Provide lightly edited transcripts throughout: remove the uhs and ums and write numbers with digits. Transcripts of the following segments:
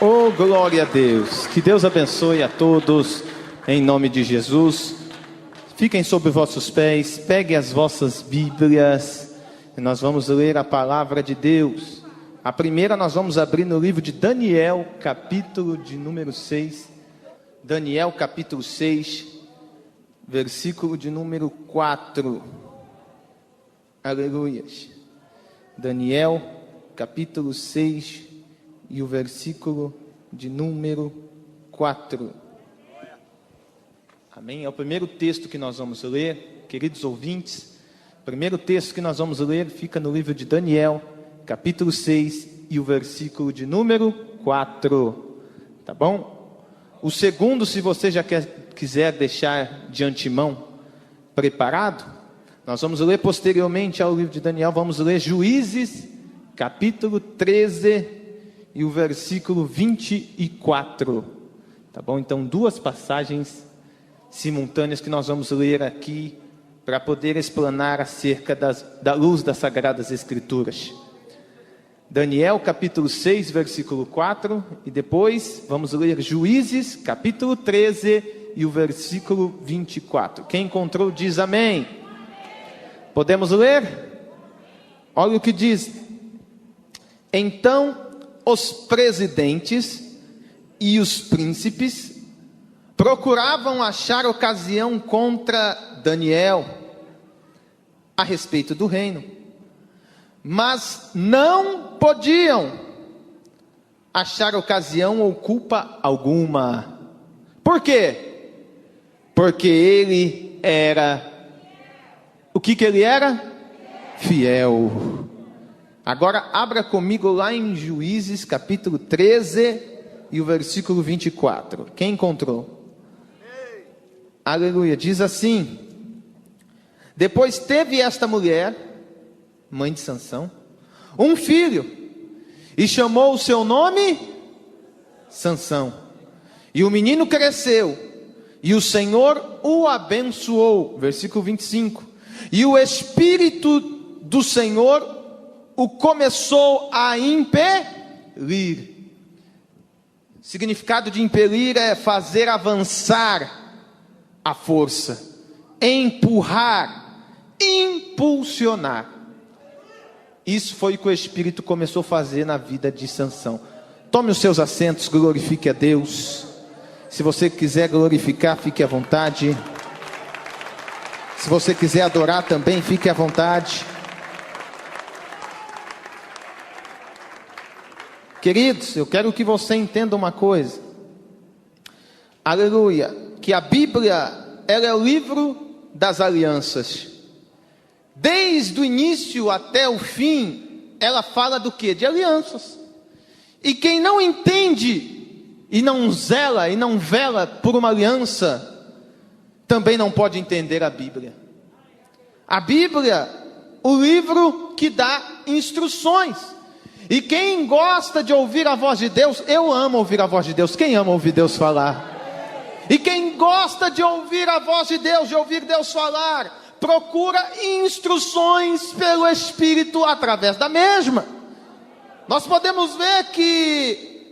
Oh, glória a Deus. Que Deus abençoe a todos, em nome de Jesus. Fiquem sobre vossos pés, peguem as vossas Bíblias, e nós vamos ler a palavra de Deus. A primeira nós vamos abrir no livro de Daniel, capítulo de número 6. Daniel, capítulo 6, versículo de número 4. Aleluia. Daniel, capítulo 6, e o versículo de número 4. Amém? É o primeiro texto que nós vamos ler, queridos ouvintes. O primeiro texto que nós vamos ler fica no livro de Daniel, capítulo 6, e o versículo de número 4. Tá bom? O segundo, se você já quiser deixar de antemão preparado, nós vamos ler posteriormente ao livro de Daniel, vamos ler Juízes, capítulo 13, e o versículo 24. Tá bom? Então, duas passagens simultâneas que nós vamos ler aqui, para poder explanar acerca da luz das Sagradas Escrituras. Daniel, capítulo 6, versículo 4, e depois vamos ler Juízes, capítulo 13, e o versículo 24. Quem encontrou diz amém. Podemos ler? Olha o que diz. Então os presidentes e os príncipes procuravam achar ocasião contra Daniel a respeito do reino, mas não podiam achar ocasião ou culpa alguma. Por quê? Porque ele era... O que ele era? Fiel. Agora abra comigo lá em Juízes capítulo 13 e o versículo 24. Quem encontrou? Aleluia. Diz assim: depois teve esta mulher, mãe de Sansão, um filho, e chamou o seu nome Sansão. E o menino cresceu, e o Senhor o abençoou. Versículo 25. E o Espírito do Senhor o começou a impelir. Significado de impelir é fazer avançar a força, empurrar, impulsionar. Isso foi o que o Espírito começou a fazer na vida de Sansão. Tome os seus assentos, glorifique a Deus. Se você quiser glorificar, fique à vontade. Se você quiser adorar também, fique à vontade. Queridos, eu quero que você entenda uma coisa. Aleluia. Que a Bíblia, ela é o livro das alianças. Desde o início até o fim, ela fala do quê? De alianças. E quem não entende, e não zela, e não vela por uma aliança, também não pode entender a Bíblia. A Bíblia, o livro que dá instruções. E quem gosta de ouvir a voz de Deus, eu amo ouvir a voz de Deus. Quem ama ouvir Deus falar? E quem gosta de ouvir a voz de Deus, de ouvir Deus falar, procura instruções pelo Espírito através da mesma. Nós podemos ver que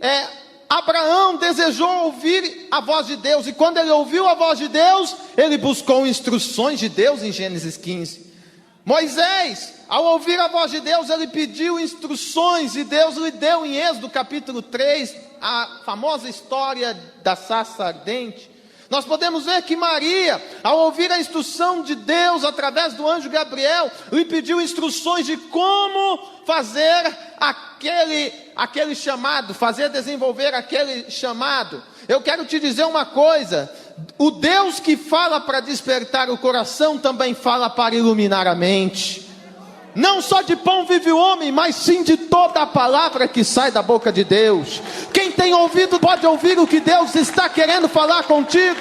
Abraão desejou ouvir a voz de Deus, e quando ele ouviu a voz de Deus, ele buscou instruções de Deus em Gênesis 15. Moisés, ao ouvir a voz de Deus, ele pediu instruções, e Deus lhe deu em Êxodo capítulo 3, a famosa história da sarça ardente. Nós podemos ver que Maria, ao ouvir a instrução de Deus através do anjo Gabriel, lhe pediu instruções de como fazer aquele chamado, fazer desenvolver aquele chamado. Eu quero te dizer uma coisa: o Deus que fala para despertar o coração também fala para iluminar a mente. Não só de pão vive o homem, mas sim de toda a palavra que sai da boca de Deus. Quem tem ouvido pode ouvir o que Deus está querendo falar contigo.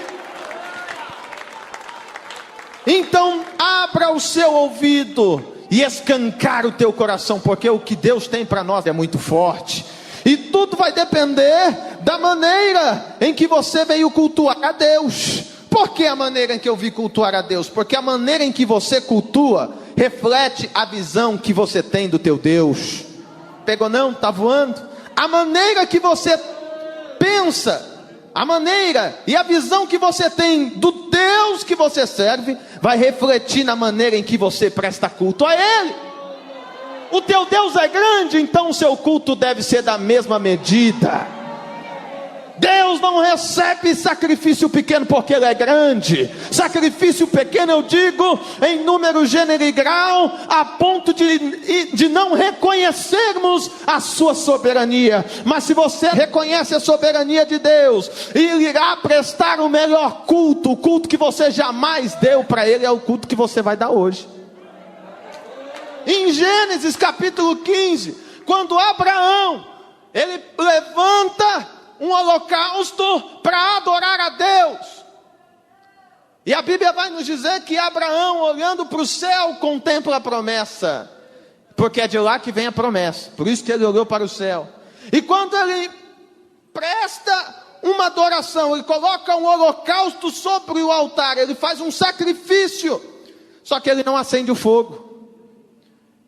Então abra o seu ouvido e escancar o teu coração, porque o que Deus tem para nós é muito forte. E tudo vai depender da maneira em que você veio cultuar a Deus. Por que a maneira em que eu vi cultuar a Deus? Porque a maneira em que você cultua reflete a visão que você tem do teu Deus. Pegou não? Está voando? A maneira que você pensa, a maneira e a visão que você tem do Deus que você serve, vai refletir na maneira em que você presta culto a Ele. O teu Deus é grande, então o seu culto deve ser da mesma medida. Deus não recebe sacrifício pequeno porque Ele é grande. Sacrifício pequeno, eu digo, em número, gênero e grau, a ponto de não reconhecermos a sua soberania. Mas se você reconhece a soberania de Deus, Ele irá prestar o melhor culto. O culto que você jamais deu para Ele é o culto que você vai dar hoje. Em Gênesis capítulo 15, quando Abraão, ele levanta um holocausto para adorar a Deus, e a Bíblia vai nos dizer que Abraão, olhando para o céu, contempla a promessa, porque é de lá que vem a promessa, por isso que ele olhou para o céu. E quando ele presta uma adoração, ele coloca um holocausto sobre o altar, ele faz um sacrifício, só que ele não acende o fogo.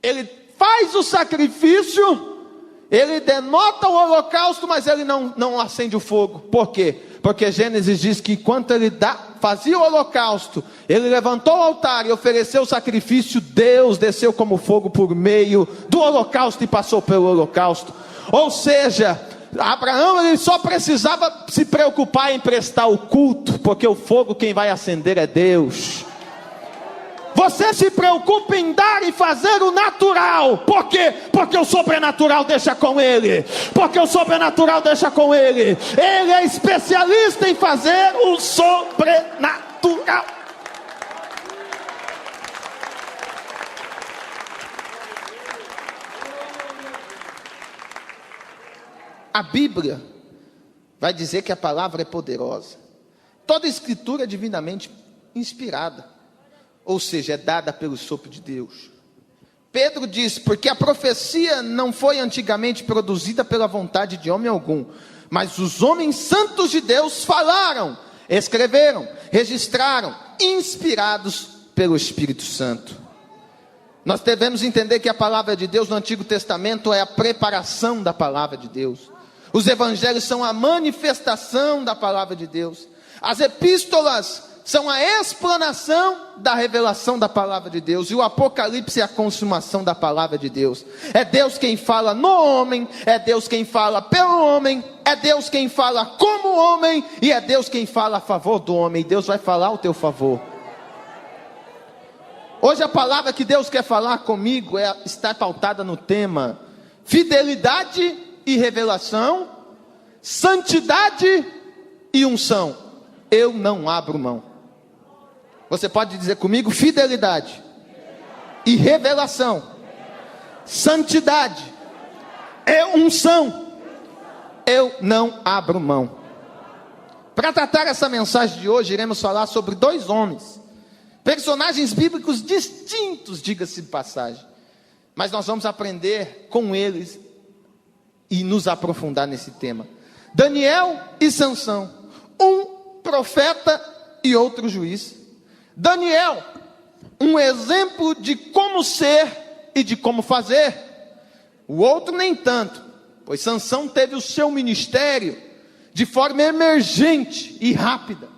Ele faz o sacrifício, ele denota o holocausto, mas ele não acende o fogo. Por quê? Porque Gênesis diz que enquanto ele fazia o holocausto, ele levantou o altar e ofereceu o sacrifício, Deus desceu como fogo por meio do holocausto e passou pelo holocausto. Ou seja, Abraão, ele só precisava se preocupar em prestar o culto, porque o fogo quem vai acender é Deus. Você se preocupa em dar e fazer o natural. Por quê? Porque o sobrenatural deixa com Ele. Porque o sobrenatural deixa com Ele. Ele é especialista em fazer o sobrenatural. A Bíblia vai dizer que a palavra é poderosa. Toda a escritura é divinamente inspirada. Ou seja, é dada pelo sopro de Deus. Pedro diz, porque a profecia não foi antigamente produzida pela vontade de homem algum, mas os homens santos de Deus falaram, escreveram, registraram, inspirados pelo Espírito Santo. Nós devemos entender que a palavra de Deus no Antigo Testamento é a preparação da palavra de Deus. Os evangelhos são a manifestação da palavra de Deus. As epístolas são a explanação da revelação da palavra de Deus. E o Apocalipse é a consumação da palavra de Deus. É Deus quem fala no homem, é Deus quem fala pelo homem, é Deus quem fala como homem, e é Deus quem fala a favor do homem. Deus vai falar ao teu favor. Hoje a palavra que Deus quer falar comigo está pautada no tema fidelidade e revelação, santidade e unção. Eu não abro mão. Você pode dizer comigo? Fidelidade e revelação, santidade e unção. Eu não abro mão. Para tratar essa mensagem de hoje, iremos falar sobre dois homens, personagens bíblicos distintos, diga-se de passagem, mas nós vamos aprender com eles e nos aprofundar nesse tema. Daniel e Sansão, um profeta e outro juiz. Daniel, um exemplo de como ser e de como fazer. O outro nem tanto, pois Sansão teve o seu ministério de forma emergente e rápida.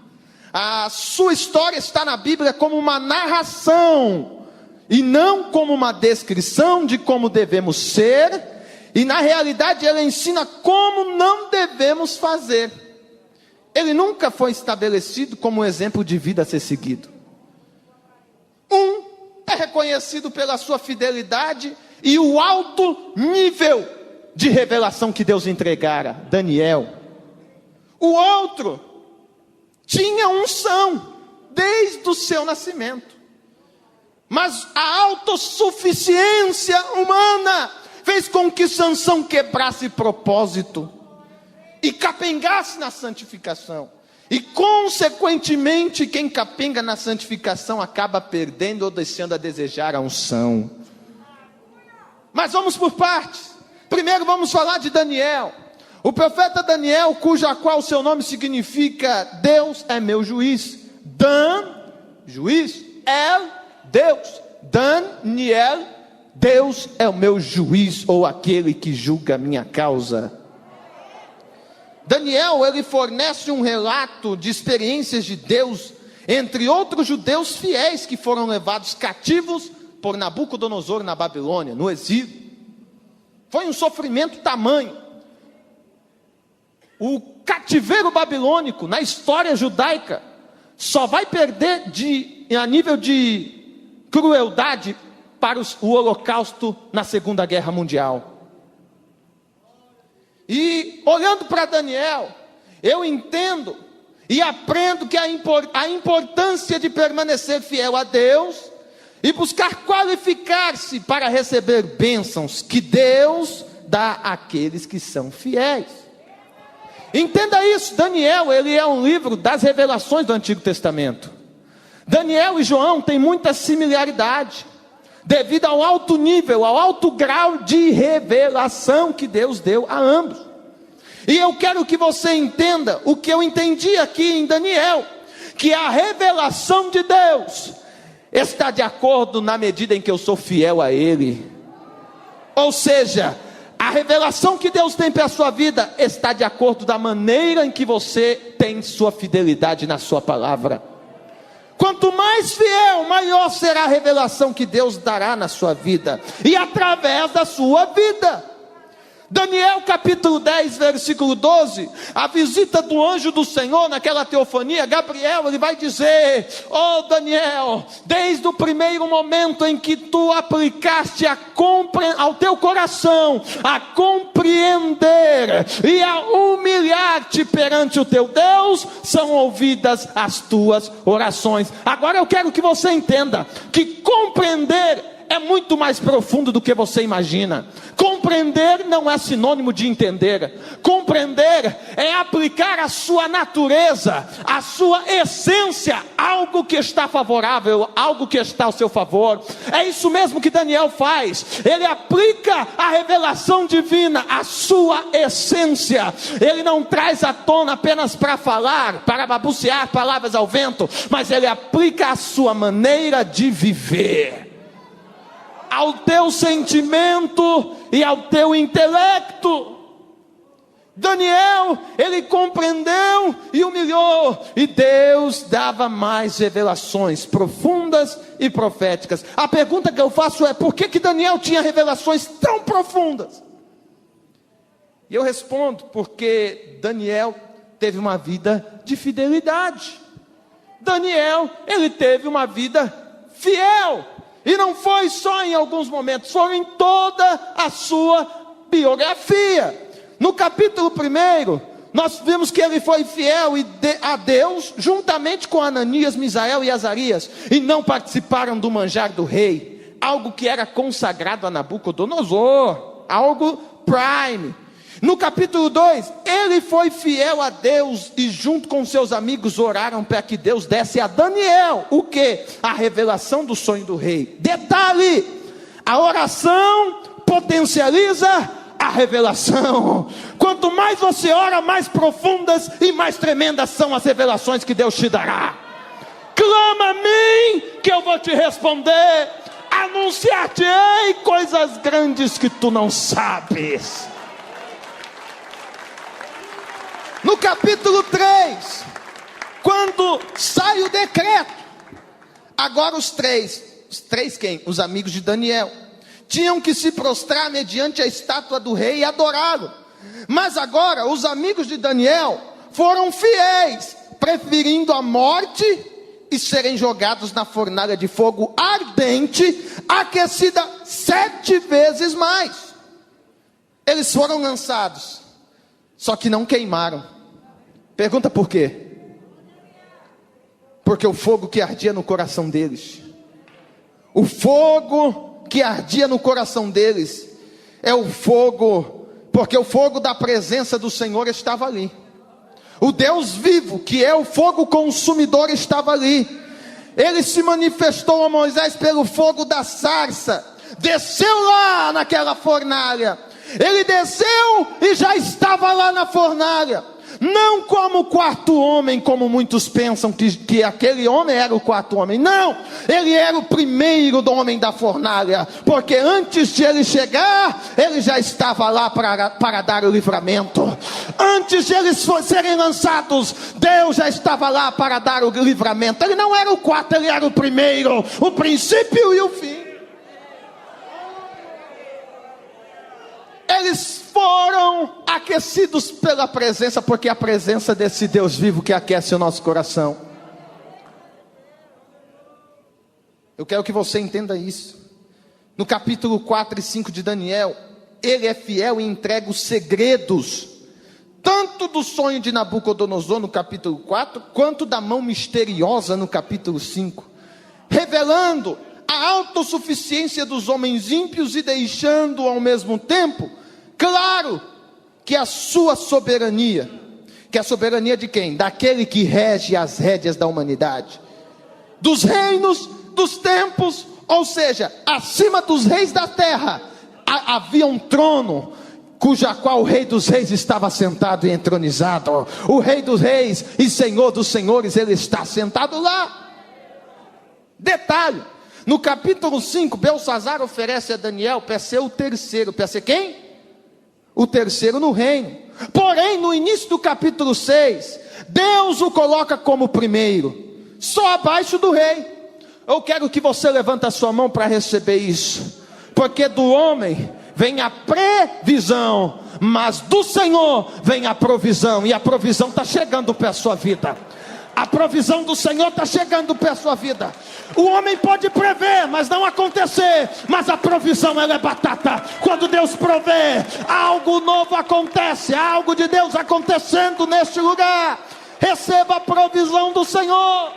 A sua história está na Bíblia como uma narração e não como uma descrição de como devemos ser, e na realidade ela ensina como não devemos fazer. Ele nunca foi estabelecido como um exemplo de vida a ser seguido. Um é reconhecido pela sua fidelidade e o alto nível de revelação que Deus entregara, Daniel. O outro tinha unção desde o seu nascimento, mas a autossuficiência humana fez com que Sansão quebrasse propósito e capengasse na santificação. E consequentemente, quem capenga na santificação acaba perdendo ou deixando a desejar a unção. Mas vamos por partes. Primeiro vamos falar de Daniel. O profeta Daniel, qual seu nome significa Deus é meu juiz. Dan, juiz. El, Deus. Daniel, Deus é o meu juiz, ou aquele que julga a minha causa. Daniel, ele fornece um relato de experiências de Deus, entre outros judeus fiéis que foram levados cativos por Nabucodonosor na Babilônia, no exílio. Foi um sofrimento tamanho. O cativeiro babilônico, na história judaica, só vai perder a nível de crueldade para o Holocausto na Segunda Guerra Mundial. E olhando para Daniel, eu entendo e aprendo que a importância de permanecer fiel a Deus e buscar qualificar-se para receber bênçãos que Deus dá àqueles que são fiéis. Entenda isso, Daniel, ele é um livro das revelações do Antigo Testamento. Daniel e João têm muita similaridade, devido ao alto nível, ao alto grau de revelação que Deus deu a ambos. E eu quero que você entenda o que eu entendi aqui em Daniel, que a revelação de Deus está de acordo na medida em que eu sou fiel a Ele. Ou seja, a revelação que Deus tem para a sua vida está de acordo da maneira em que você tem sua fidelidade na sua palavra. Quanto mais fiel, maior será a revelação que Deus dará na sua vida e através da sua vida. Daniel capítulo 10, versículo 12, a visita do anjo do Senhor naquela teofania, Gabriel, ele vai dizer: oh Daniel, desde o primeiro momento em que tu aplicaste ao teu coração a compreender e a humilhar-te perante o teu Deus, são ouvidas as tuas orações. Agora eu quero que você entenda que compreender é muito mais profundo do que você imagina. Compreender não é sinônimo de entender. Compreender é aplicar a sua natureza, a sua essência, algo que está favorável, algo que está ao seu favor. É isso mesmo que Daniel faz. Ele aplica a revelação divina, a sua essência. Ele não traz à tona apenas para falar, para babucear palavras ao vento, mas ele aplica a sua maneira de viver ao teu sentimento e ao teu intelecto. Daniel, ele compreendeu e humilhou, e Deus dava mais revelações profundas e proféticas. A pergunta que eu faço é: por que Daniel tinha revelações tão profundas? E eu respondo: porque Daniel teve uma vida de fidelidade. Daniel, ele teve uma vida fiel. E não foi só em alguns momentos, foi em toda a sua biografia. No capítulo 1, nós vimos que ele foi fiel a Deus, juntamente com Ananias, Misael e Azarias, e não participaram do manjar do rei, algo que era consagrado a Nabucodonosor, algo prime. No capítulo 2, ele foi fiel a Deus e junto com seus amigos oraram para que Deus desse a Daniel, o que? A revelação do sonho do rei. Detalhe, a oração potencializa a revelação. Quanto mais você ora, mais profundas e mais tremendas são as revelações que Deus te dará. Clama a mim que eu vou te responder, anunciar-te-ei coisas grandes que tu não sabes. No capítulo 3, quando sai o decreto, agora os três quem? Os amigos de Daniel, tinham que se prostrar mediante a estátua do rei e adorá-lo. Mas agora os amigos de Daniel foram fiéis, preferindo a morte e serem jogados na fornalha de fogo ardente, aquecida 7 vezes mais. Eles foram lançados, só que não queimaram. Pergunta por quê? Porque o fogo que ardia no coração deles, o fogo que ardia no coração deles, é o fogo, porque o fogo da presença do Senhor estava ali. O Deus vivo, que é o fogo consumidor, estava ali. Ele se manifestou a Moisés pelo fogo da sarça, desceu lá naquela fornalha. Ele desceu e já estava lá na fornalha. Não como o quarto homem, como muitos pensam que aquele homem era o quarto homem. Não, ele era o primeiro do homem da fornalha, porque antes de ele chegar, ele já estava lá para dar o livramento. Antes de eles serem lançados, Deus já estava lá para dar o livramento. Ele não era o quarto, ele era o primeiro, o princípio e o fim. Eles foram aquecidos pela presença, porque a presença desse Deus vivo que aquece o nosso coração. Eu quero que você entenda isso. No capítulo 4 e 5 de Daniel, ele é fiel e entrega os segredos, tanto do sonho de Nabucodonosor no capítulo 4, quanto da mão misteriosa no capítulo 5, revelando a autossuficiência dos homens ímpios e deixando ao mesmo tempo claro que a sua soberania, que a soberania de quem? Daquele que rege as rédeas da humanidade, dos reinos, dos tempos, ou seja, acima dos reis da terra, havia um trono, cuja qual o rei dos reis estava sentado e entronizado. O rei dos reis e senhor dos senhores, ele está sentado lá. Detalhe, no capítulo 5, Belsazar oferece a Daniel para ser o terceiro. Para ser quem? O terceiro no reino. Porém, no início do capítulo 6, Deus o coloca como primeiro, só abaixo do rei. Eu quero que você levante a sua mão para receber isso, porque do homem vem a previsão, mas do Senhor vem a provisão, e a provisão está chegando para a sua vida. A provisão do Senhor está chegando para a sua vida. O homem pode prever, mas não acontecer. Mas a provisão, ela é batata. Quando Deus provê, algo novo acontece. Há algo de Deus acontecendo neste lugar. Receba a provisão do Senhor.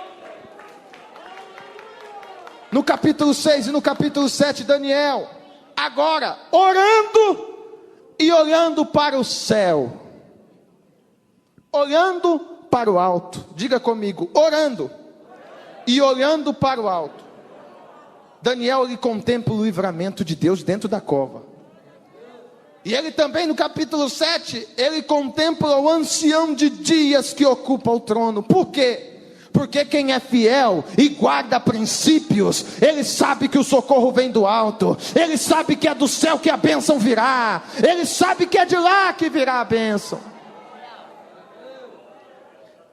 No capítulo 6 e no capítulo 7, Daniel, agora orando e olhando para o céu, olhando para o alto. Diga comigo, orando e olhando para o alto. Daniel, ele contempla o livramento de Deus dentro da cova. E ele também no capítulo 7, ele contempla o ancião de dias que ocupa o trono. Por quê? Porque quem é fiel e guarda princípios, ele sabe que o socorro vem do alto, ele sabe que é do céu que a bênção virá, ele sabe que é de lá que virá a bênção.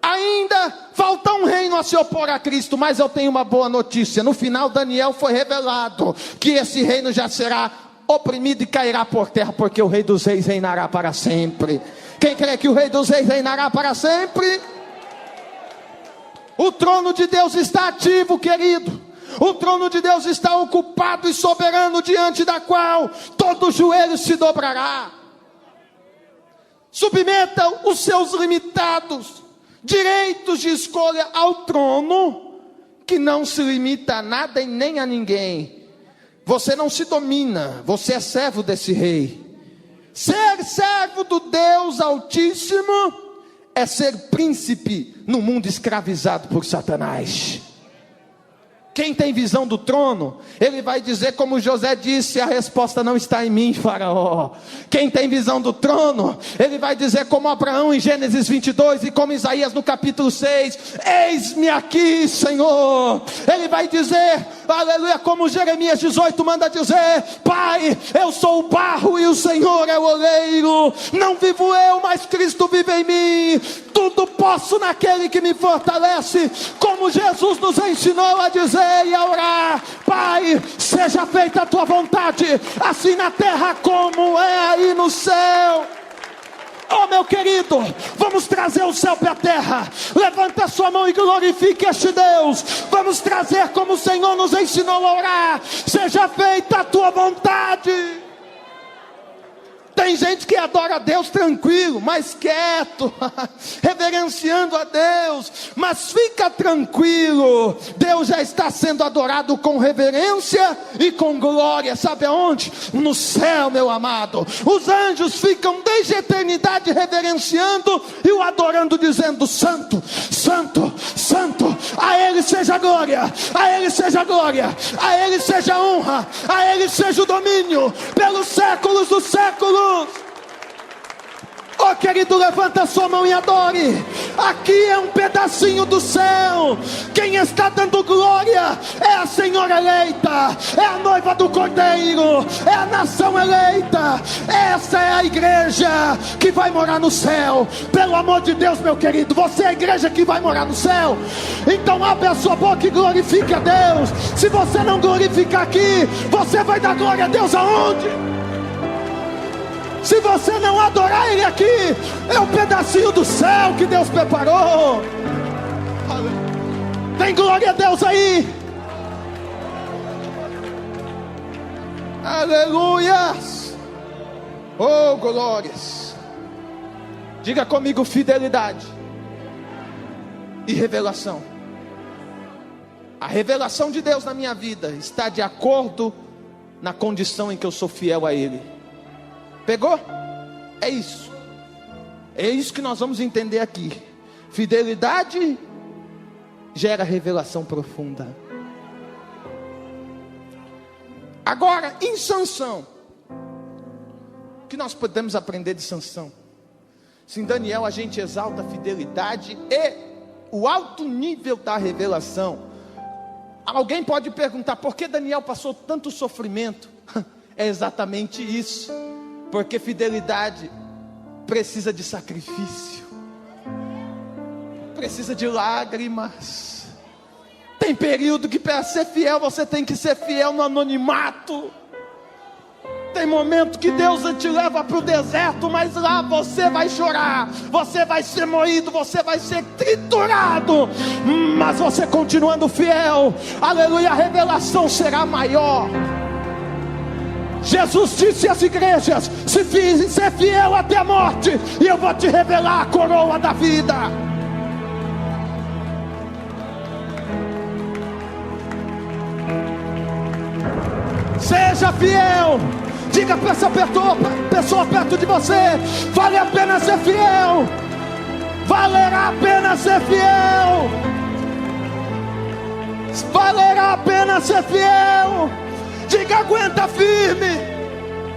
Ainda falta um reino a se opor a Cristo, mas eu tenho uma boa notícia. No final, Daniel foi revelado que esse reino já será oprimido e cairá por terra, porque o Rei dos Reis reinará para sempre. Quem crê que o Rei dos Reis reinará para sempre? O trono de Deus está ativo, querido. O trono de Deus está ocupado e soberano, diante da qual todo joelho se dobrará. Submeta os seus limitados direitos de escolha ao trono, que não se limita a nada e nem a ninguém. Você não se domina, você é servo desse rei. Ser servo do Deus Altíssimo é ser príncipe no mundo escravizado por Satanás. Quem tem visão do trono, ele vai dizer como José disse: a resposta não está em mim, Faraó. Quem tem visão do trono, ele vai dizer como Abraão em Gênesis 22 e como Isaías no capítulo 6: eis-me aqui, Senhor. Ele vai dizer, aleluia, como Jeremias 18 manda dizer: Pai, eu sou o barro e o Senhor é o oleiro. Não vivo eu, mas Cristo vive em mim. Tudo posso naquele que me fortalece. Como Jesus nos ensinou a dizer e a orar: Pai, seja feita a tua vontade, assim na terra como é aí no céu. Oh, meu querido, vamos trazer o céu para a terra. Levanta a sua mão e glorifique este Deus. Vamos trazer como o Senhor nos ensinou a orar: seja feita a tua vontade. Tem gente que adora a Deus tranquilo, mais quieto, reverenciando a Deus. Mas fica tranquilo, Deus já está sendo adorado com reverência e com glória. Sabe aonde? No céu, meu amado. Os anjos ficam desde a eternidade reverenciando e o adorando, dizendo: Santo, Santo, Santo. A Ele seja glória, a Ele seja glória, a Ele seja honra, a Ele seja o domínio pelos séculos dos séculos. Oh querido, levanta a sua mão e adore. Aqui é um pedacinho do céu. Quem está dando glória é a Senhora eleita, é a noiva do Cordeiro, é a nação eleita. Essa é a igreja que vai morar no céu. Pelo amor de Deus, meu querido, você é a igreja que vai morar no céu. Então abre a sua boca e glorifique a Deus. Se você não glorificar aqui, você vai dar glória a Deus aonde? Se você não adorar Ele aqui, é um pedacinho do céu que Deus preparou. Tem glória a Deus aí. Aleluias. Oh glórias. Diga comigo: fidelidade e revelação. A revelação de Deus na minha vida está de acordo na condição em que eu sou fiel a Ele. Pegou? É isso. É isso que nós vamos entender aqui. Fidelidade gera revelação profunda. Agora, em Sansão, o que nós podemos aprender de Sansão? Se em Daniel a gente exalta a fidelidade e o alto nível da revelação, alguém pode perguntar: por que Daniel passou tanto sofrimento? É exatamente isso. Porque fidelidade precisa de sacrifício, precisa de lágrimas. Tem período que para ser fiel você tem que ser fiel no anonimato. Tem momento que Deus te leva para o deserto, mas lá você vai chorar, você vai ser moído, você vai ser triturado, mas você continuando fiel, aleluia, a revelação será maior. Jesus disse às igrejas: ser fiel até a morte, e eu vou te revelar a coroa da vida. Seja fiel. Diga para essa pessoa perto de você: vale a pena ser fiel. Valerá a pena ser fiel. Valerá a pena ser fiel. Diga: aguenta firme,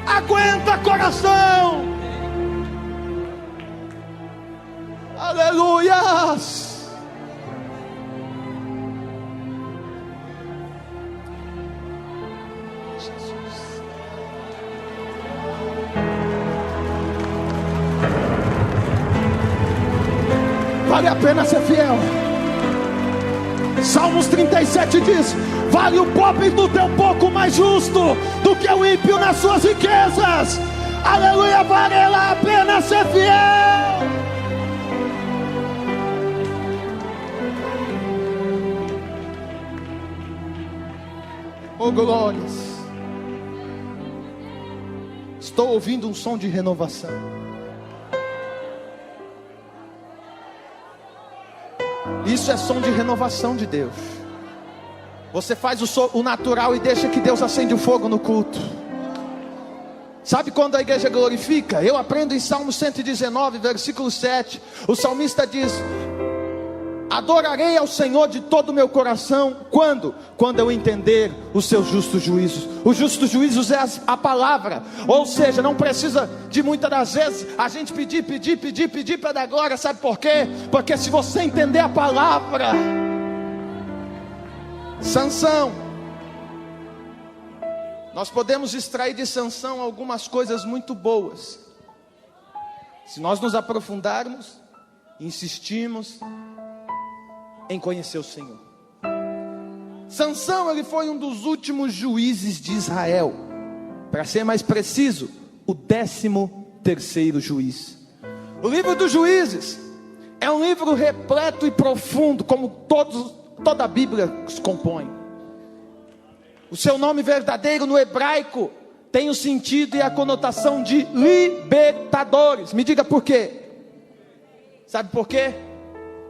aguenta coração. Aleluias. Jesus. Vale a pena ser fiel. Salmos 37 diz: vale o pobre do teu pouco mais justo do que o ímpio nas suas riquezas. Aleluia, vale a pena ser fiel. Oh glórias. Estou ouvindo um som de renovação. Isso é som de renovação de Deus. Você faz o natural e deixa que Deus acende o fogo no culto. Sabe quando a igreja glorifica? Eu aprendo em Salmo 119, versículo 7. O salmista diz: adorarei ao Senhor de todo o meu coração. Quando? Quando eu entender os seus justos juízos. Os justos juízos é a palavra. Ou seja, não precisa de muitas das vezes a gente pedir para dar glória. Sabe por quê? Porque se você entender a palavra. Sansão, nós podemos extrair de Sansão algumas coisas muito boas, se nós nos aprofundarmos, insistirmos em conhecer o Senhor. Sansão, ele foi um dos últimos juízes de Israel, para ser mais preciso, o 13º juiz. O livro dos Juízes é um livro repleto e profundo, como toda a Bíblia se compõe. O seu nome verdadeiro no hebraico tem o sentido e a conotação de libertadores. Me diga por quê? Sabe por quê?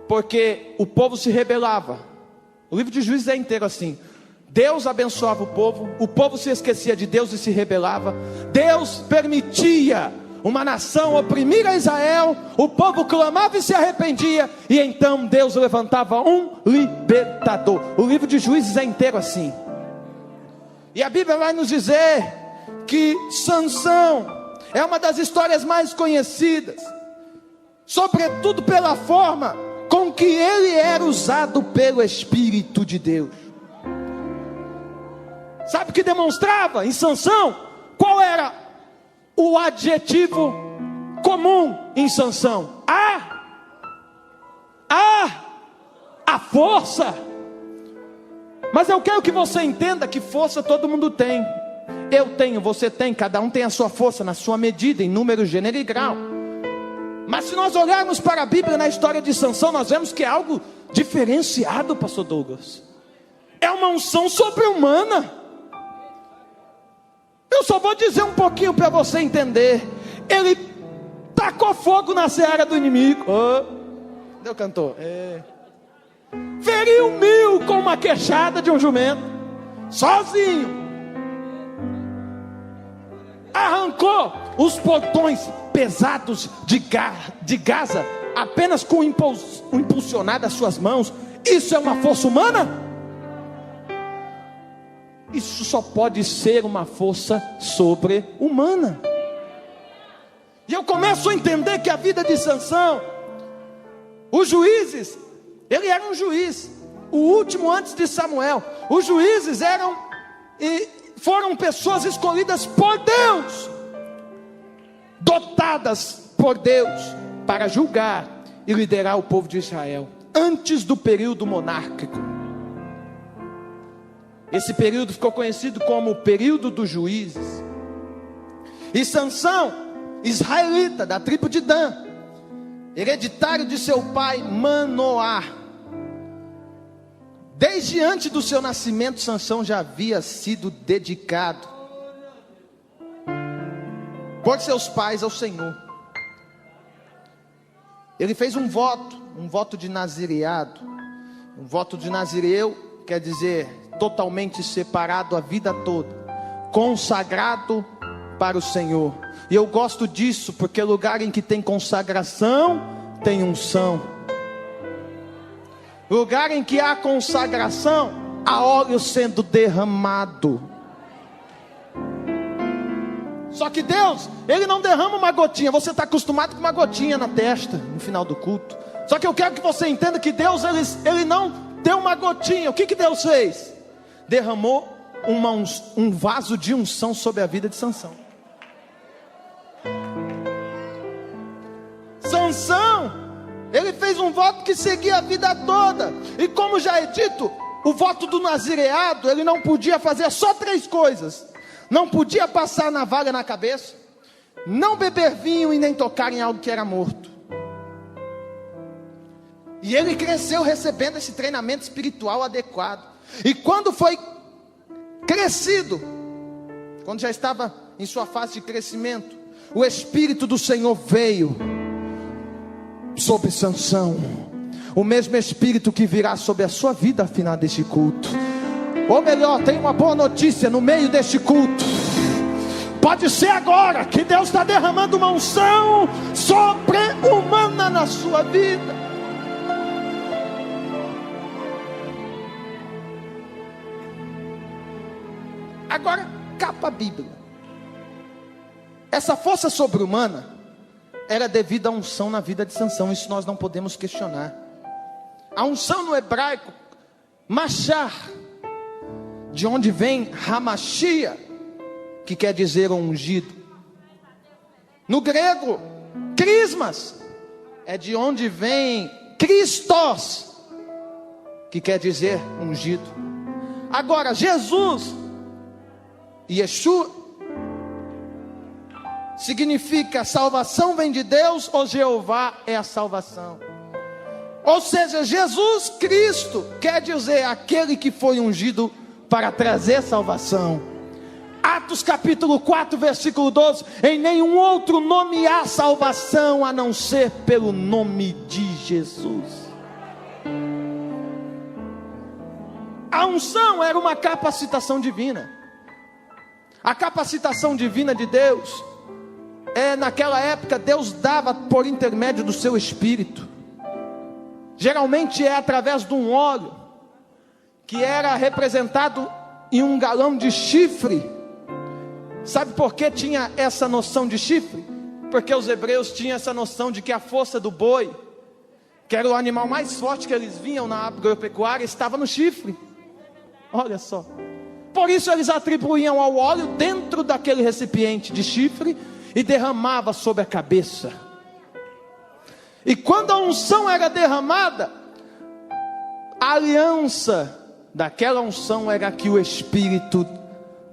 Porque o povo se rebelava. O livro de Juízes é inteiro assim. Deus abençoava o povo se esquecia de Deus e se rebelava. Deus permitia uma nação oprimir a Israel, o povo clamava e se arrependia, e então Deus levantava um libertador. O livro de Juízes é inteiro assim. E a Bíblia vai nos dizer que Sansão é uma das histórias mais conhecidas. sobretudo pela forma com que ele era usado pelo Espírito de Deus. Sabe o que demonstrava em Sansão? Qual era o adjetivo comum em Sansão? A força. Mas eu quero que você entenda que força todo mundo tem. Eu tenho, você tem, cada um tem a sua força na sua medida, em número, gênero e grau. Mas se nós olharmos para a Bíblia, na história de Sansão, nós vemos que é algo diferenciado, pastor Douglas. É uma unção sobre-humana. Eu só vou dizer um pouquinho para você entender. Ele tacou fogo na seara do inimigo. Entendeu, cantor? Feriu 1000 com uma queixada de um jumento, sozinho. Arrancou os portões pesados de Gaza, apenas com impulsionar das suas mãos. Isso é uma força humana? Isso só pode ser uma força sobre-humana. E eu começo a entender que a vida de Sansão, os juízes, ele era um juiz, o último antes de Samuel. Os juízes foram pessoas escolhidas por Deus, dotadas por Deus para julgar e liderar o povo de Israel, antes do período monárquico. Esse período ficou conhecido como o período dos juízes. E Sansão, israelita da tribo de Dan, hereditário de seu pai Manoá, desde antes do seu nascimento, Sansão já havia sido dedicado por seus pais ao Senhor. Ele fez um voto de nazireado. Um voto de nazireu quer dizer totalmente separado a vida toda, consagrado para o Senhor. E eu gosto disso, porque lugar em que tem consagração, tem unção. Lugar em que há consagração, há óleo sendo derramado. Só que Deus, Ele não derrama uma gotinha. Você está acostumado com uma gotinha na testa no final do culto. Só que eu quero que você entenda que Deus, Ele não deu uma gotinha. O que Deus fez? Derramou um vaso de unção sobre a vida de Sansão. Sansão, ele fez um voto que seguia a vida toda. E como já é dito, o voto do nazireado, ele não podia fazer só 3 coisas. Não podia passar navalha na cabeça, não beber vinho e nem tocar em algo que era morto. E ele cresceu recebendo esse treinamento espiritual adequado. E quando foi crescido, quando já estava em sua fase de crescimento, o Espírito do Senhor veio sobre Sansão. O mesmo Espírito que virá sobre a sua vida ao final deste culto. Ou melhor, tem uma boa notícia no meio deste culto. Pode ser agora que Deus está derramando uma unção sobre-humana na sua vida. Agora, capa a Bíblia. Essa força sobre-humana era devido à unção na vida de Sansão. Isso nós não podemos questionar. A unção no hebraico, machar, de onde vem Hamashia, que quer dizer ungido. No grego, crismas, é de onde vem Christos, que quer dizer ungido. Agora, Jesus, Yeshua, significa salvação vem de Deus, ou Jeová é a salvação. Ou seja, Jesus Cristo quer dizer aquele que foi ungido para trazer salvação. Atos capítulo 4, versículo 12: em nenhum outro nome há salvação a não ser pelo nome de Jesus. A unção era uma capacitação divina. A capacitação divina de Deus, naquela época Deus dava por intermédio do seu Espírito. Geralmente é através de um óleo, que era representado em um galão de chifre. Sabe por que tinha essa noção de chifre? Porque os hebreus tinham essa noção de que a força do boi, que era o animal mais forte que eles vinham na agropecuária, estava no chifre. Olha só. Por isso eles atribuíam ao óleo dentro daquele recipiente de chifre e derramava sobre a cabeça. E quando a unção era derramada, a aliança daquela unção era que o Espírito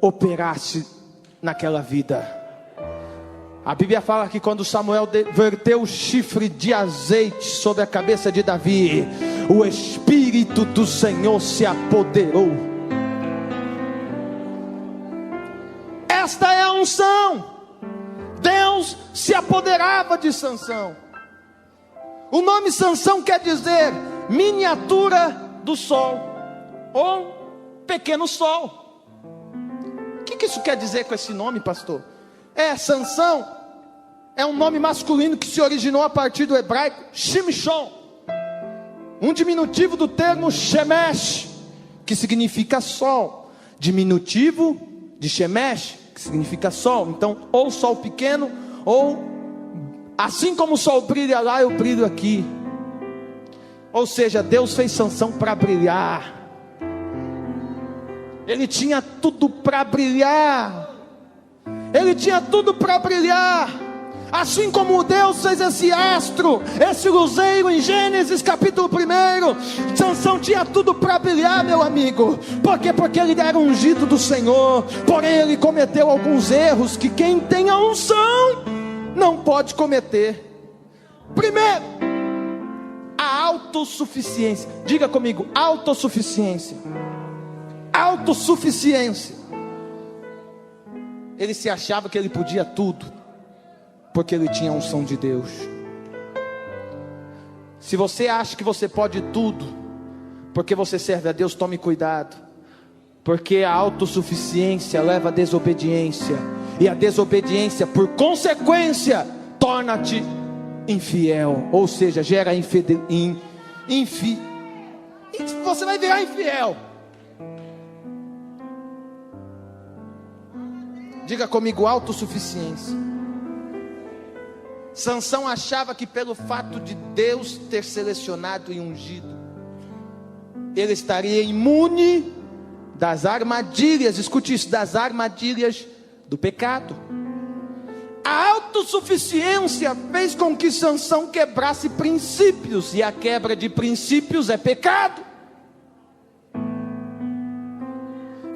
operasse naquela vida. A Bíblia fala que quando Samuel verteu o chifre de azeite sobre a cabeça de Davi, o Espírito do Senhor se apoderou. Esta é a unção. Deus se apoderava de Sansão. O nome Sansão quer dizer miniatura do sol, ou pequeno sol. O que isso quer dizer com esse nome, pastor? Sansão é um nome masculino que se originou a partir do hebraico Shimshon, um diminutivo do termo Shemesh, que significa sol, diminutivo de Shemesh, que significa sol. Então, ou sol pequeno, ou assim como o sol brilha lá, eu brilho aqui. Ou seja, Deus fez Sansão para brilhar. Ele tinha tudo para brilhar. Ele tinha tudo para brilhar. Assim como Deus fez esse astro, esse luzeiro em Gênesis capítulo 1, Sansão tinha tudo para brilhar, meu amigo. Por quê? Porque ele era ungido do Senhor. Porém ele cometeu alguns erros que quem tem a unção não pode cometer. Primeiro, a autossuficiência. Diga comigo, autossuficiência. Autossuficiência. Ele se achava que ele podia tudo, porque ele tinha a unção de Deus. Se você acha que você pode tudo, porque você serve a Deus, tome cuidado. Porque a autossuficiência leva à desobediência. E a desobediência, por consequência, torna-te infiel. Ou seja, gera você vai virar infiel. Diga comigo, autossuficiência. Sansão achava que pelo fato de Deus ter selecionado e ungido, ele estaria imune das armadilhas, escute isso, das armadilhas do pecado. A autossuficiência fez com que Sansão quebrasse princípios, e a quebra de princípios é pecado.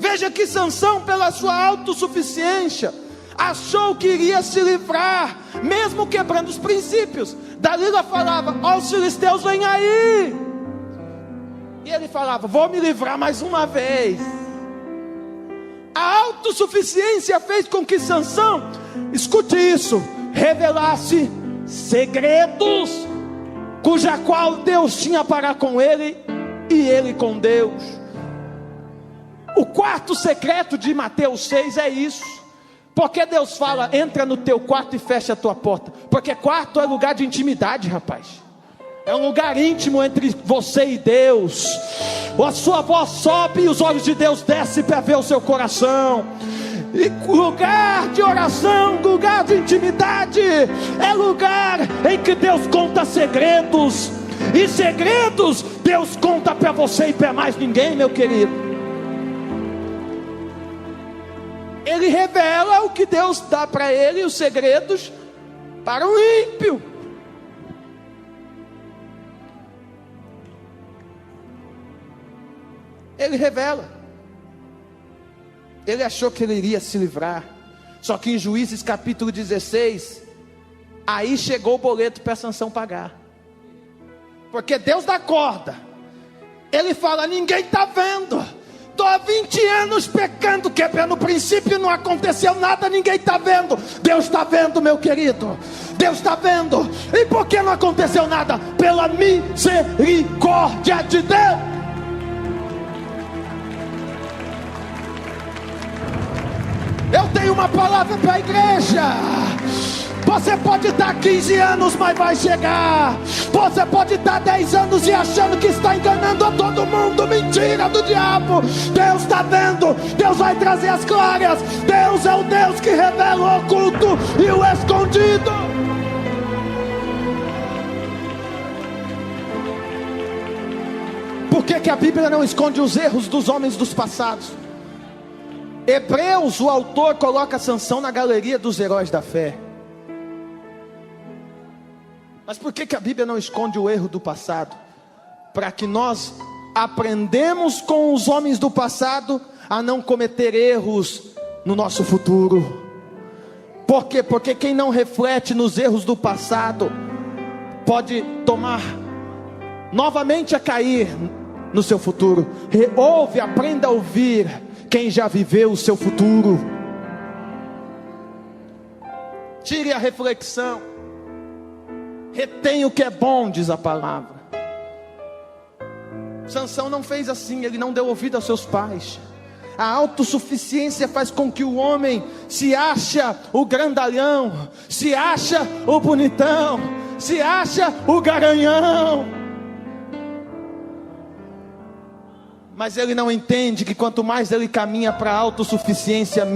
Veja que Sansão, pela sua autossuficiência, achou que iria se livrar, mesmo quebrando os princípios. Dalila falava, ó, os filisteus vêm aí. E ele falava, vou me livrar mais uma vez. A autossuficiência fez com que Sansão, escute isso, revelasse segredos, cuja qual Deus tinha para com ele, e ele com Deus. O quarto secreto de Mateus 6 é isso. Porque Deus fala, entra no teu quarto e fecha a tua porta. Porque quarto é lugar de intimidade, rapaz. É um lugar íntimo entre você e Deus. A sua voz sobe e os olhos de Deus descem para ver o seu coração. E lugar de oração, lugar de intimidade, é lugar em que Deus conta segredos. E segredos Deus conta para você e para mais ninguém, meu querido. Ele revela o que Deus dá para ele, os segredos para o ímpio. Ele revela. Ele achou que ele iria se livrar. Só que em Juízes capítulo 16, aí chegou o boleto para Sansão pagar. Porque Deus dá corda. Ele fala, ninguém está vendo. Estou há 20 anos pecando, quebrando o princípio e não aconteceu nada, ninguém está vendo. Deus está vendo, meu querido. Deus está vendo. E por que não aconteceu nada? Pela misericórdia de Deus. Eu tenho uma palavra para a igreja. Você pode estar 15 anos, mas vai chegar. Você pode estar 10 anos e achando que está enganando a todo mundo. Mentira do diabo. Deus está vendo. Deus vai trazer as glórias. Deus é o Deus que revela o oculto e o escondido. Por que a Bíblia não esconde os erros dos homens dos passados? Hebreus, o autor, coloca Sansão na galeria dos heróis da fé. Mas por que a Bíblia não esconde o erro do passado? Para que nós aprendemos com os homens do passado a não cometer erros no nosso futuro. Por quê? Porque quem não reflete nos erros do passado pode tomar novamente a cair no seu futuro. Ouve, aprenda a ouvir quem já viveu o seu futuro. Tire a reflexão. Retém o que é bom, diz a palavra. Sansão não fez assim, ele não deu ouvido aos seus pais. A autossuficiência faz com que o homem se acha o grandalhão, se acha o bonitão, se acha o garanhão. Mas ele não entende que quanto mais ele caminha para a autossuficiência,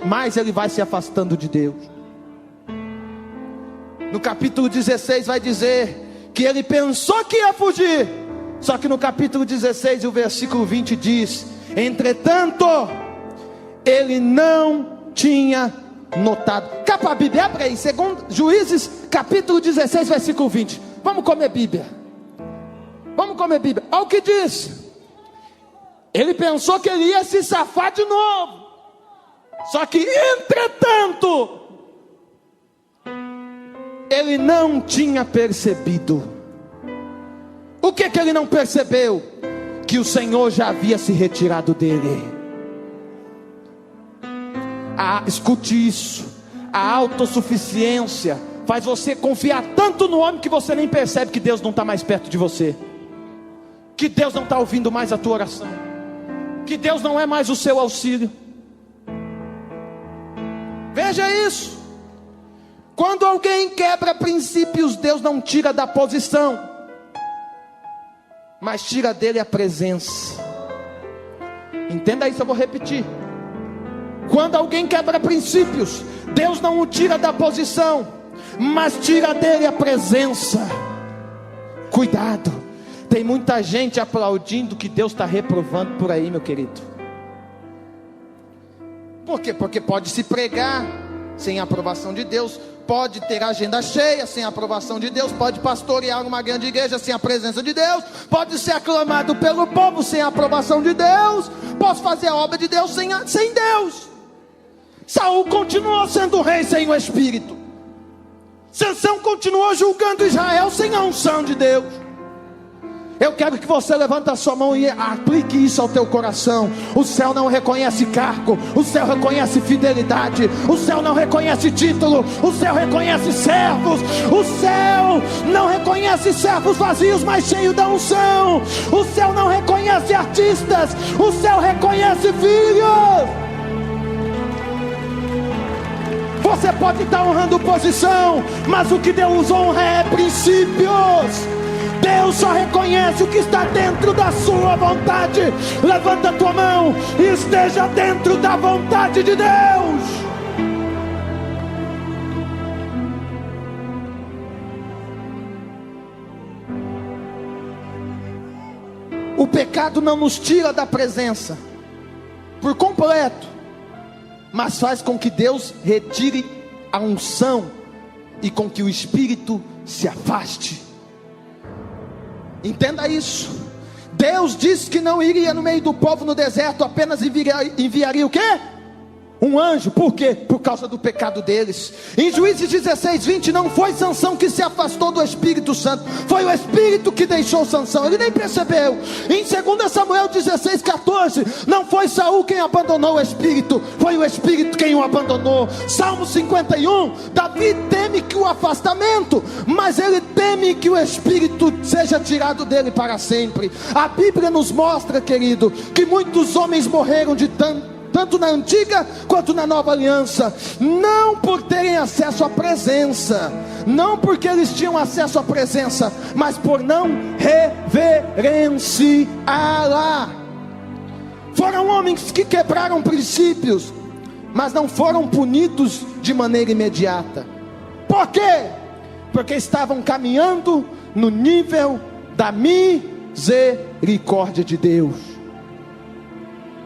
mais ele vai se afastando de Deus. No capítulo 16 vai dizer que ele pensou que ia fugir. Só que no capítulo 16 o versículo 20 diz: entretanto, ele não tinha notado. Capa a Bíblia, abre aí, segundo Juízes, capítulo 16, versículo 20. Vamos comer Bíblia. Vamos comer Bíblia. Olha o que diz. Ele pensou que ele ia se safar de novo. Só que, entretanto, ele não tinha percebido. O que ele não percebeu? Que o Senhor já havia se retirado dele. Escute isso. A autossuficiência faz você confiar tanto no homem que você nem percebe que Deus não está mais perto de você, que Deus não está ouvindo mais a tua oração, que Deus não é mais o seu auxílio. Veja isso. Quando alguém quebra princípios, Deus não tira da posição, mas tira dele a presença. Entenda isso, eu vou repetir. Quando alguém quebra princípios, Deus não o tira da posição, mas tira dele a presença. Cuidado. Tem muita gente aplaudindo que Deus está reprovando por aí, meu querido. Por quê? Porque pode se pregar sem a aprovação de Deus, pode ter agenda cheia sem a aprovação de Deus, pode pastorear uma grande igreja sem a presença de Deus, pode ser aclamado pelo povo sem a aprovação de Deus, pode fazer a obra de Deus sem Deus. Saul continuou sendo rei sem o Espírito. Sansão continuou julgando Israel sem a unção de Deus. Eu quero que você levante a sua mão e aplique isso ao teu coração. O céu não reconhece cargo, o céu reconhece fidelidade, o céu não reconhece título, o céu reconhece servos. O céu não reconhece servos vazios, mas cheios da unção. O céu não reconhece artistas, o céu reconhece filhos. Você pode estar honrando posição, mas o que Deus honra é princípios. Deus só reconhece o que está dentro da sua vontade. Levanta a tua mão e esteja dentro da vontade de Deus. O pecado não nos tira da presença por completo, mas faz com que Deus retire a unção e com que o Espírito se afaste. Entenda isso. Deus disse que não iria no meio do povo no deserto, apenas enviaria o quê? Um anjo. Por quê? Por causa do pecado deles. Em Juízes 16, 20, não foi Sansão que se afastou do Espírito Santo, foi o Espírito que deixou Sansão, ele nem percebeu. Em 2 Samuel 16, 14, não foi Saul quem abandonou o Espírito, foi o Espírito quem o abandonou. Salmo 51, Davi teme que o afastamento, mas ele teme que o Espírito seja tirado dele para sempre. A Bíblia nos mostra, querido, que muitos homens morreram de tanto tanto na antiga quanto na nova aliança, não por terem acesso à presença, não porque eles tinham acesso à presença, mas por não reverenciá-la. Foram homens que quebraram princípios, mas não foram punidos de maneira imediata. Por quê? Porque estavam caminhando no nível da misericórdia de Deus.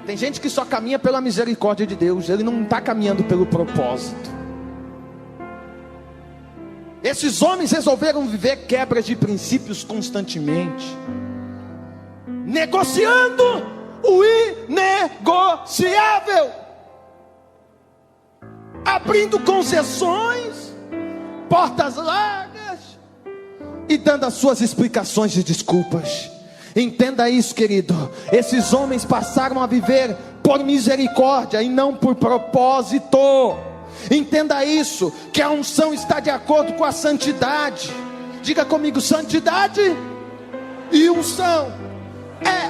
Tem gente que só caminha pela misericórdia de Deus, ele não está caminhando pelo propósito. Esses homens resolveram viver quebras de princípios constantemente, negociando o inegociável, abrindo concessões, portas largas e dando as suas explicações e desculpas. Entenda isso, querido. Esses homens passaram a viver por misericórdia e não por propósito. Entenda isso, que a unção está de acordo com a santidade. Diga comigo: santidade e unção.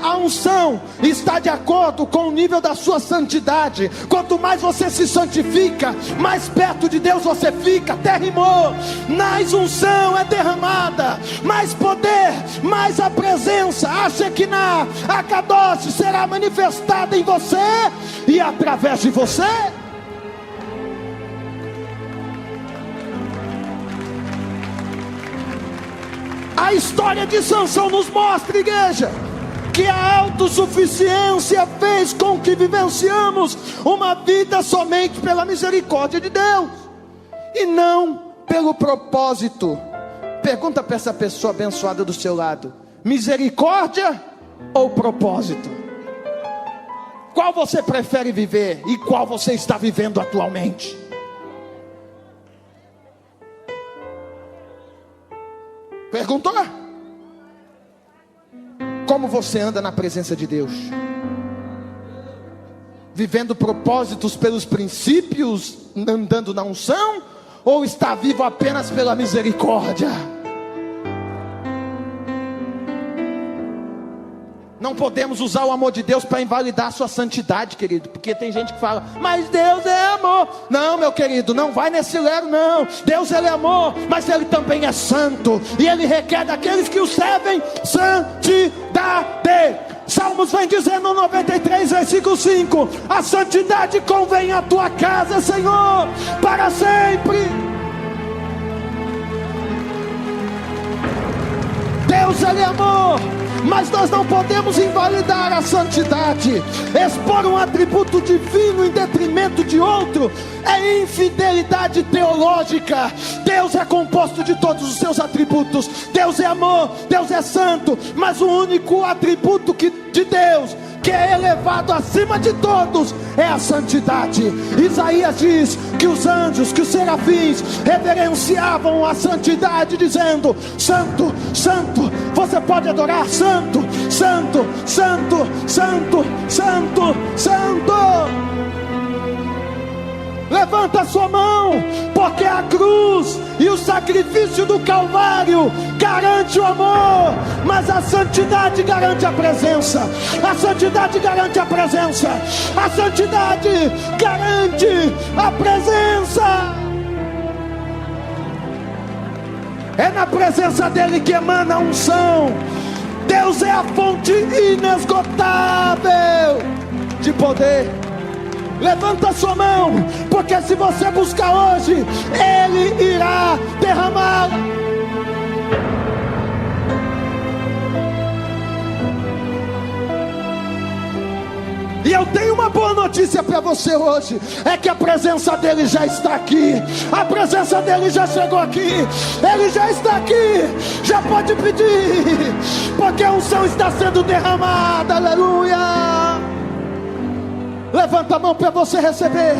A unção está de acordo com o nível da sua santidade. Quanto mais você se santifica, mais perto de Deus você fica. Até rimou. Mais unção é derramada, mais poder, mais a presença, a Shekinah, a Kadosh será manifestada em você e através de você. A história de Sansão nos mostra, igreja, que a autossuficiência fez com que vivenciamos uma vida somente pela misericórdia de Deus e não pelo propósito. Pergunta para essa pessoa abençoada do seu lado: misericórdia ou propósito? Qual você prefere viver e qual você está vivendo atualmente? Perguntou? Como você anda na presença de Deus? Vivendo propósitos pelos princípios, andando na unção? Ou está vivo apenas pela misericórdia? Não podemos usar o amor de Deus para invalidar a sua santidade, querido. Porque tem gente que fala: mas Deus é amor. Não, meu querido, não vai nesse lero não. Deus, ele é amor, mas ele também é santo. E ele requer daqueles que o servem santidade. Salmos vem dizendo no 93, versículo 5: a santidade convém à tua casa, Senhor, para sempre. Deus, ele é amor, mas nós não podemos invalidar a santidade. Expor um atributo divino em detrimento de outro é infidelidade teológica. Deus é composto de todos os seus atributos. Deus é amor, Deus é santo, mas o único atributo de Deus que é elevado acima de todos é a santidade. Isaías diz que os anjos, que os serafins reverenciavam a santidade, dizendo: santo, santo. Você pode adorar: santo, santo, santo, santo, santo, santo. Levanta a sua mão, porque a cruz e o sacrifício do Calvário garante o amor, mas a santidade garante a presença. A santidade garante a presença. A santidade garante a presença. É na presença dele que emana a unção. Deus é a fonte inesgotável de poder. Levanta a sua mão, porque se você buscar hoje, ele irá derramar. E eu tenho uma boa notícia para você hoje: é que a presença dele já está aqui. A presença dele já chegou aqui. Ele já está aqui. Já pode pedir, porque a unção está sendo derramada. Aleluia. Levanta a mão para você receber.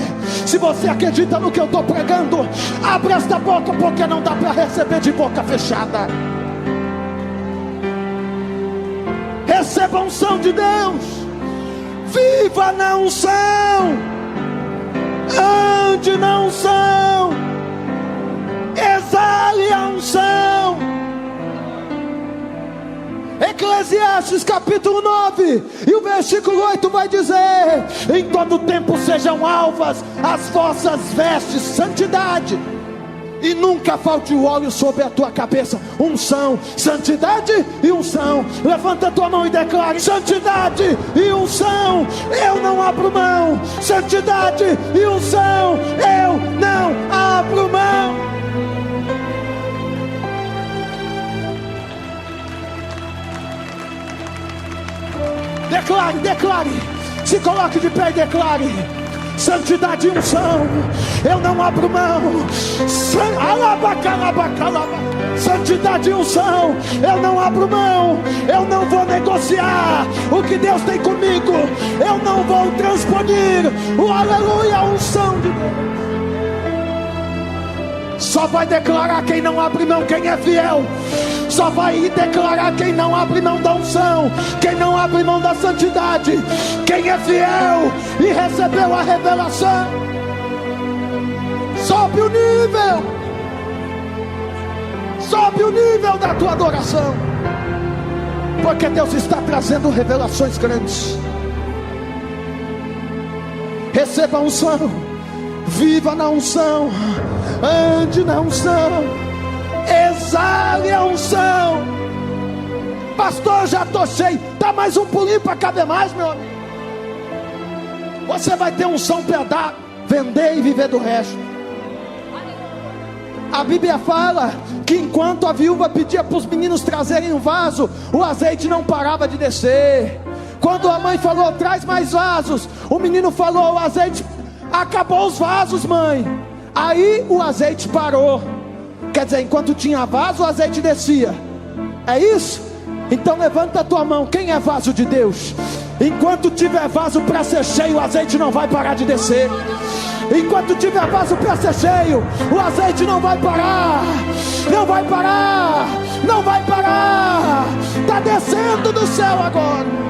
Se você acredita no que eu estou pregando, abre esta boca, porque não dá para receber de boca fechada. Receba a unção de Deus. Viva na unção. Ande na unção. Exale a unção. Eclesiastes capítulo 9 e o versículo 8 vai dizer: em todo tempo sejam alvas as vossas vestes, santidade, e nunca falte o óleo sobre a tua cabeça. Unção, santidade e unção. Levanta a tua mão e declare: santidade e unção, eu não abro mão. Santidade e unção, eu não abro mão. Declare, declare, se coloque de pé e declare: santidade e unção, eu não abro mão. Santidade e unção, eu não abro mão. Eu não vou negociar o que Deus tem comigo. Eu não vou transpolir o aleluia, a unção de Deus. Só vai declarar quem não abre mão, quem é fiel. Só vai declarar quem não abre mão da unção, quem não abre mão da santidade, quem é fiel e recebeu a revelação. Sobe o nível, sobe o nível da tua adoração, porque Deus está trazendo revelações grandes. Receba a unção, viva na unção, ande na unção, exale a unção. Pastor, já estou cheio. Dá mais um pulinho para caber mais, meu amigo. Você vai ter unção para dar, vender e viver do resto. A Bíblia fala que enquanto a viúva pedia para os meninos trazerem um vaso, o azeite não parava de descer. Quando a mãe falou: traz mais vasos, o menino falou: o azeite, acabou os vasos, mãe. Aí o azeite parou. Quer dizer, enquanto tinha vaso, o azeite descia. É isso? Então levanta a tua mão. Quem é vaso de Deus? Enquanto tiver vaso para ser cheio, o azeite não vai parar de descer. Enquanto tiver vaso para ser cheio, o azeite não vai parar. Não vai parar. Não vai parar. Está descendo do céu agora.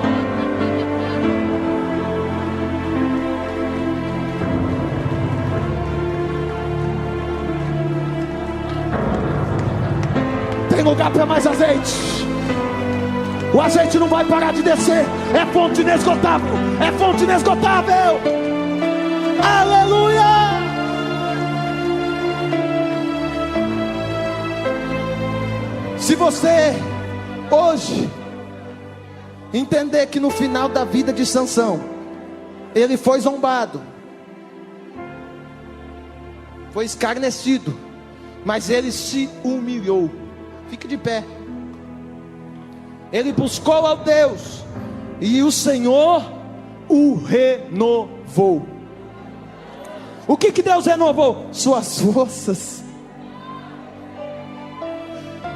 Tem lugar para mais azeite. O azeite não vai parar de descer. É fonte inesgotável. É fonte inesgotável. Aleluia. Se você hoje entender que no final da vida de Sansão, ele foi zombado, foi escarnecido, mas ele se humilhou. Fique de pé. Ele buscou ao Deus, e o Senhor o renovou. O que Deus renovou? Suas forças.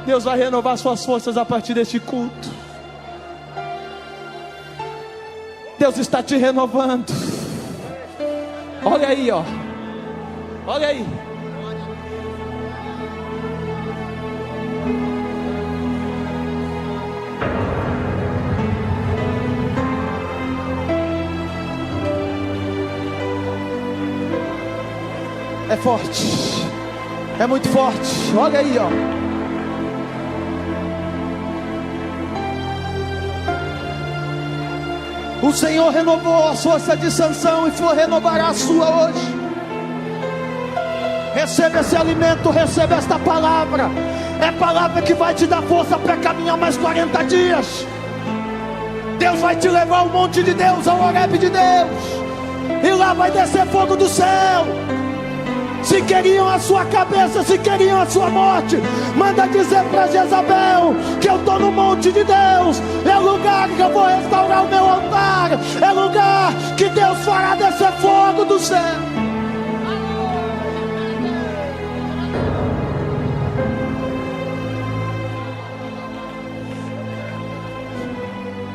Deus vai renovar suas forças a partir deste culto. Deus está te renovando. Olha aí, ó. Olha aí. É forte, é muito forte. Olha aí, ó. O Senhor renovou a força de Sansão e renovará a sua hoje. Receba esse alimento, receba esta palavra. É palavra que vai te dar força para caminhar mais 40 dias. Deus vai te levar ao monte de Deus, ao Horebe de Deus, e lá vai descer fogo do céu. Se queriam a sua cabeça, se queriam a sua morte, manda dizer para Jezabel que eu estou no monte de Deus. É lugar que eu vou restaurar o meu altar. É lugar que Deus fará descer fogo do céu.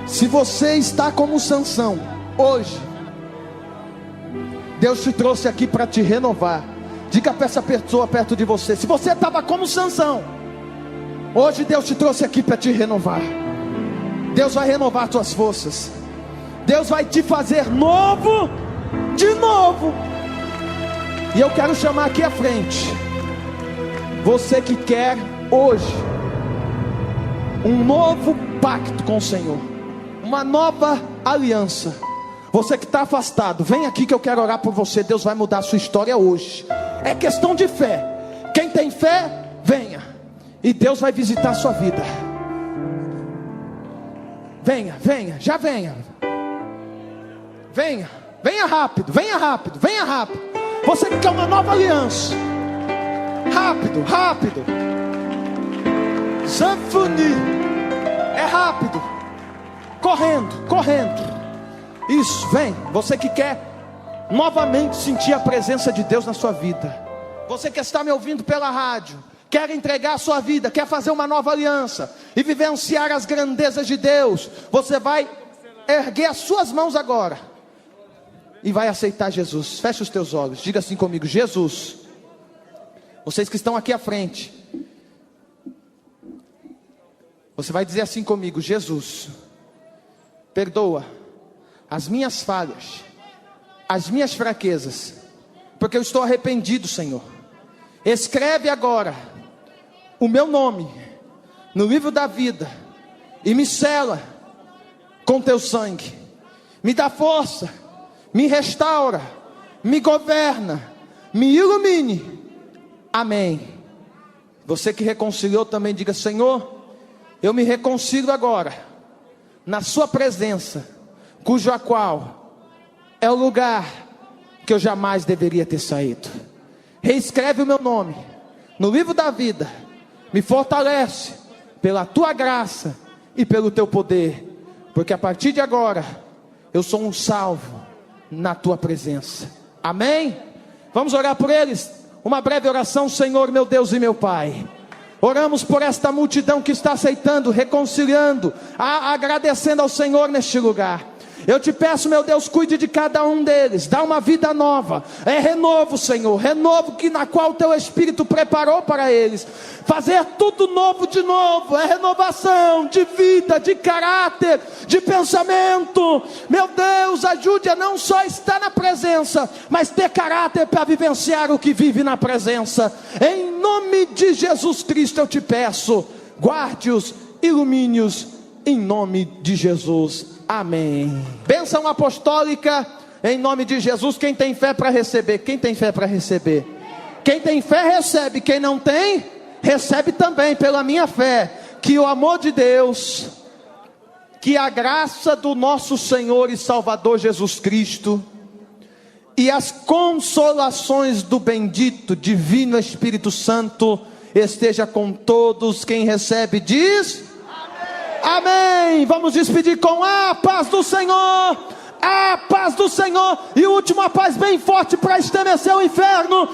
Se você está como Sansão hoje, Deus te trouxe aqui para te renovar. Diga para essa pessoa perto de você: se você estava como Sansão, hoje Deus te trouxe aqui para te renovar. Deus vai renovar tuas forças. Deus vai te fazer novo de novo. E eu quero chamar aqui à frente você que quer hoje um novo pacto com o Senhor, uma nova aliança. Você que está afastado, vem aqui que eu quero orar por você. Deus vai mudar a sua história hoje. É questão de fé. Quem tem fé, venha, e Deus vai visitar a sua vida. Venha, venha, já venha. Venha, venha rápido, venha rápido, venha rápido. Você que quer uma nova aliança, rápido, rápido. Sanfoni, é rápido, correndo, correndo. Isso, vem. Você que quer novamente sentir a presença de Deus na sua vida. Você que está me ouvindo pela rádio, quer entregar a sua vida, quer fazer uma nova aliança e vivenciar as grandezas de Deus. Você vai erguer as suas mãos agora e vai aceitar Jesus. Feche os teus olhos, diga assim comigo: Jesus. Vocês que estão aqui à frente, você vai dizer assim comigo: Jesus, perdoa as minhas falhas, as minhas fraquezas, porque eu estou arrependido, Senhor. Escreve agora o meu nome no livro da vida e me sela com teu sangue. Me dá força, me restaura, me governa, me ilumine. Amém. Você que reconciliou também, diga: Senhor, eu me reconcilio agora na sua presença, cujo a qual é o lugar que eu jamais deveria ter saído. Reescreve o meu nome no livro da vida, me fortalece pela tua graça e pelo teu poder, porque a partir de agora eu sou um salvo na tua presença. Amém? Vamos orar por eles, uma breve oração. Senhor, meu Deus e meu Pai, oramos por esta multidão que está aceitando, reconciliando, agradecendo ao Senhor neste lugar. Eu te peço, meu Deus, cuide de cada um deles, dá uma vida nova, é renovo, Senhor, renovo que na qual o teu Espírito preparou para eles, fazer tudo novo de novo, é renovação de vida, de caráter, de pensamento. Meu Deus, ajude a não só estar na presença, mas ter caráter para vivenciar o que vive na presença. Em nome de Jesus Cristo eu te peço, guarde-os, ilumine-os, em nome de Jesus. Amém. Bênção apostólica em nome de Jesus. Quem tem fé para receber? Quem tem fé para receber? Quem tem fé recebe. Quem não tem, recebe também pela minha fé. Que o amor de Deus, que a graça do nosso Senhor e Salvador Jesus Cristo e as consolações do bendito divino Espírito Santo esteja com todos. Quem recebe diz amém. Vamos despedir com a paz do Senhor. A paz do Senhor. E última paz bem forte para estremecer o inferno.